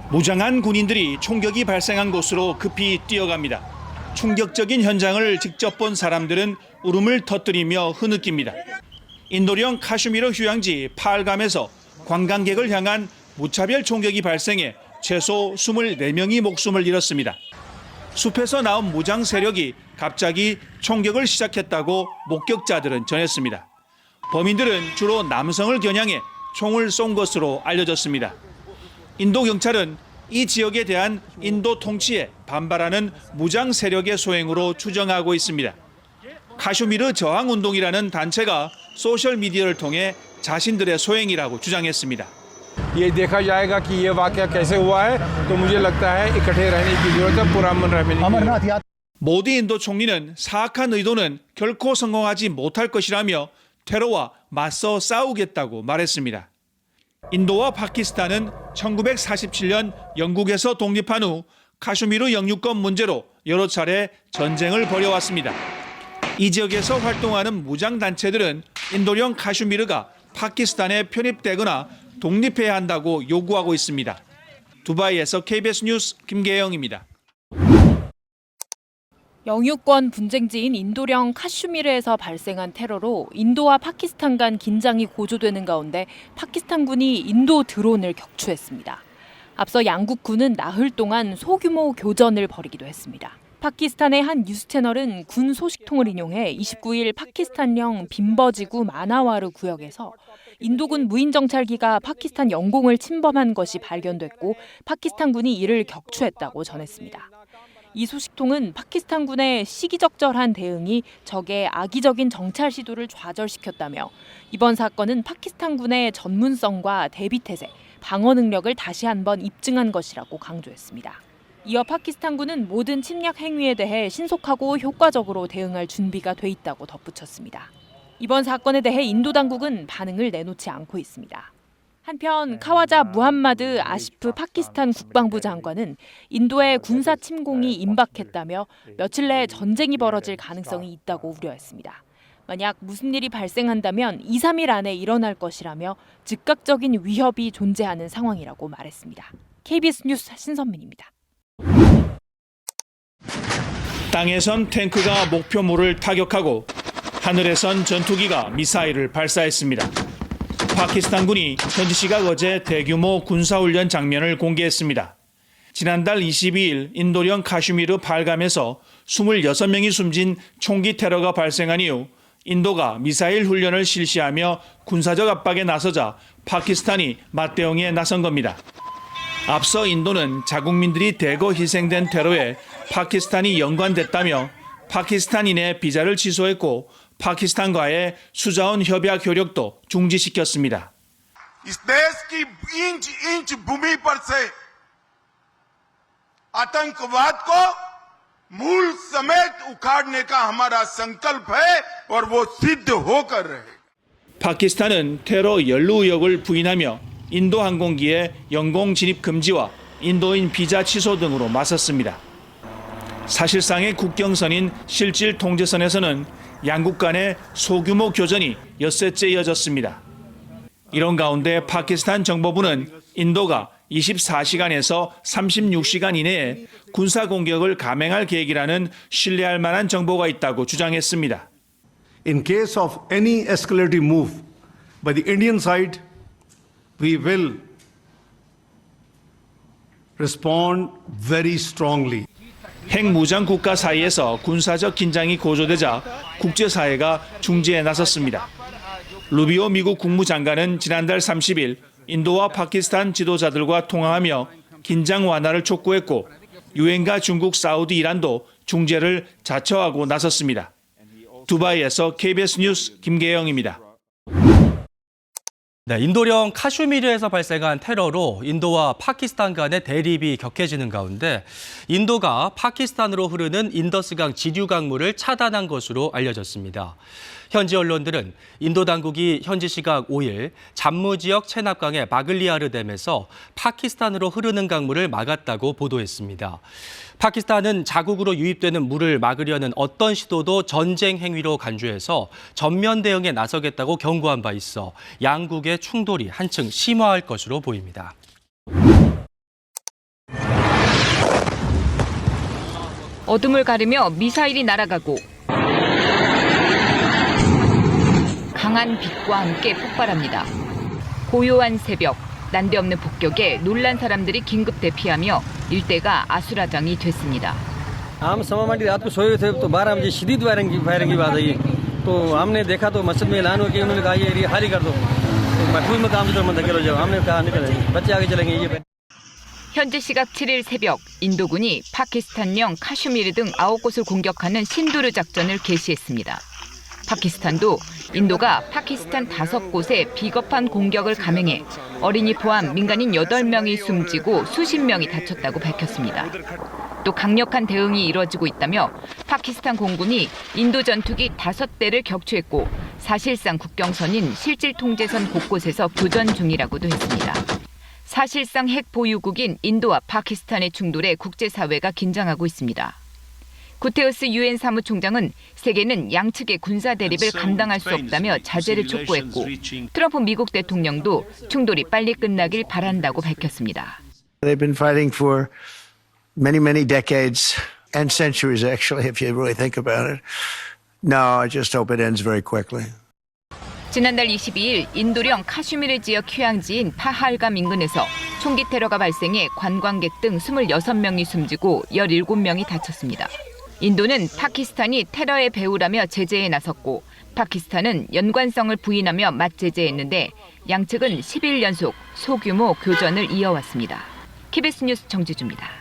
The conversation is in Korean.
무장한 군인들이 총격이 발생한 곳으로 급히 뛰어갑니다. 충격적인 현장을 직접 본 사람들은 울음을 터뜨리며 흐느낍니다. 인도령 카슈미르 휴양지 파알감에서 관광객을 향한 무차별 총격이 발생해 최소 24명이 목숨을 잃었습니다. 숲에서 나온 무장 세력이 갑자기 총격을 시작했다고 목격자들은 전했습니다. 범인들은 주로 남성을 겨냥해 총을 쏜 것으로 알려졌습니다. 인도 경찰은 이 지역에 대한 인도 통치에 반발하는 무장 세력의 소행으로 추정하고 있습니다. 카슈미르 저항운동이라는 단체가 소셜미디어를 통해 자신들의 소행이라고 주장했습니다. ये देखा जाएगा कि ये वाकया कैसे हुआ है तो मुझे लगता है इकट्ठे रहने की जरूरत है पुरअमन रहने 모디 인도 총리는 사악한 의도는 결코 성공하지 못할 것이라며 테러와 맞서 싸우겠다고 말했습니다. 인도와 파키스탄은 1947년 영국에서 독립한 후 카슈미르 영유권 문제로 여러 차례 전쟁을 벌여왔습니다. 이 지역에서 활동하는 무장단체들은 인도령 카슈미르가 파키스탄에 편입되거나 독립해야 한다고 요구하고 있습니다. 두바이에서 KBS 뉴스 김계영입니다. 영유권 분쟁지인 인도령 카슈미르에서 발생한 테러로 인도와 파키스탄 간 긴장이 고조되는 가운데 파키스탄군이 인도 드론을 격추했습니다. 앞서 양국군은 나흘 동안 소규모 교전을 벌이기도 했습니다. 파키스탄의 한 뉴스 채널은 군 소식통을 인용해 29일 파키스탄령 빈버지구 마나와르 구역에서 인도군 무인정찰기가 파키스탄 영공을 침범한 것이 발견됐고 파키스탄군이 이를 격추했다고 전했습니다. 이 소식통은 파키스탄군의 시기적절한 대응이 적의 악의적인 정찰 시도를 좌절시켰다며 이번 사건은 파키스탄군의 전문성과 대비태세, 방어 능력을 다시 한번 입증한 것이라고 강조했습니다. 이어 파키스탄군은 모든 침략 행위에 대해 신속하고 효과적으로 대응할 준비가 돼 있다고 덧붙였습니다. 이번 사건에 대해 인도 당국은 반응을 내놓지 않고 있습니다. 한편 카와자 무함마드 아시프 파키스탄 국방부 장관은 인도의 군사 침공이 임박했다며 며칠 내에 전쟁이 벌어질 가능성이 있다고 우려했습니다. 만약 무슨 일이 발생한다면 2, 3일 안에 일어날 것이라며 즉각적인 위협이 존재하는 상황이라고 말했습니다. KBS 뉴스 신선민입니다. 땅에선 탱크가 목표물을 타격하고 하늘에선 전투기가 미사일을 발사했습니다. 파키스탄군이 현지 시각 어제 대규모 군사훈련 장면을 공개했습니다. 지난달 22일 인도령 카슈미르 팔감에서 26명이 숨진 총기 테러가 발생한 이후 인도가 미사일 훈련을 실시하며 군사적 압박에 나서자 파키스탄이 맞대응에 나선 겁니다. 앞서 인도는 자국민들이 대거 희생된 테러에 파키스탄이 연관됐다며 파키스탄인의 비자를 취소했고 파키스탄과의 수자원 협약 효력도 중지시켰습니다. इस देश की इंच भूमि पर से आतंकवाद को मूल समेत उखाड़ने का हमारा संकल्प है और वो सिद्ध होकर रहे. 파키스탄은 테러 연루 의혹을 부인하며 인도 항공기의 영공 진입 금지와 인도인 비자 취소 등으로 맞섰습니다. 사실상의 국경선인 실질 통제선에서는 양국 간의 소규모 교전이 엿새째 이어졌습니다. 이런 가운데 파키스탄 정보부는 인도가 24시간에서 36시간 이내에 군사 공격을 감행할 계획이라는 신뢰할 만한 정보가 있다고 주장했습니다. In case of any escalating move by the Indian side, we will respond very strongly. 핵무장 국가 사이에서 군사적 긴장이 고조되자 국제사회가 중재에 나섰습니다. 루비오 미국 국무장관은 지난달 30일 인도와 파키스탄 지도자들과 통화하며 긴장 완화를 촉구했고 유엔과 중국, 사우디, 이란도 중재를 자처하고 나섰습니다. 두바이에서 KBS 뉴스 김계영입니다. 네, 인도령 카슈미르에서 발생한 테러로 인도와 파키스탄 간의 대립이 격해지는 가운데 인도가 파키스탄으로 흐르는 인더스강 지류 강물을 차단한 것으로 알려졌습니다. 현지 언론들은 인도 당국이 현지 시각 5일 잠무 지역 체납강의 바글리아르 댐에서 파키스탄으로 흐르는 강물을 막았다고 보도했습니다. 파키스탄은 자국으로 유입되는 물을 막으려는 어떤 시도도 전쟁 행위로 간주해서 전면 대응에 나서겠다고 경고한 바 있어 양국의 충돌이 한층 심화할 것으로 보입니다. 어둠을 가르며 미사일이 날아가고 강한 빛과 함께 폭발합니다. 고요한 새벽, 난데없는 폭격에 놀란 사람들이 긴급 대피하며 일대가 아수라장이 됐습니다. हम समामाटी रात को सोए थे तो 12 बजे शदीद फायरिंग की बात आई तो हमने देखा तो मस्जिद में ऐलान हो गया उन्होंने कहा ये एरिया खाली कर दो महफूज मकाम की तरफ धकेलो जाओ हमने कहा निकले बच्चे आगे चलेंगे ये 현지 시각 7일 새벽 인도군이 파키스탄령 카슈미르 등 9곳을 공격하는 신두르 작전을 개시했습니다. 파키스탄도 인도가 파키스탄 5곳에 비겁한 공격을 감행해 어린이 포함 민간인 8명이 숨지고 수십 명이 다쳤다고 밝혔습니다. 또 강력한 대응이 이뤄지고 있다며 파키스탄 공군이 인도 전투기 5대를 격추했고 사실상 국경선인 실질 통제선 곳곳에서 교전 중이라고도 했습니다. 사실상 핵 보유국인 인도와 파키스탄의 충돌에 국제사회가 긴장하고 있습니다. 구테우스 유엔 사무총장은 세계는 양측의 군사 대립을 감당할 수 없다며 자제를 촉구했고 트럼프 미국 대통령도 충돌이 빨리 끝나길 바란다고 밝혔습니다. They've been fighting for many decades and centuries actually if you really think about it. No, I just hope it ends very quickly. 지난달 22일 인도령 카슈미르 지역 휴양지인 파할감 인근에서 총기 테러가 발생해 관광객 등 26명이 숨지고 17명이 다쳤습니다. 인도는 파키스탄이 테러의 배후라며 제재에 나섰고 파키스탄은 연관성을 부인하며 맞제재했는데 양측은 10일 연속 소규모 교전을 이어왔습니다. KBS 뉴스 정지주입니다.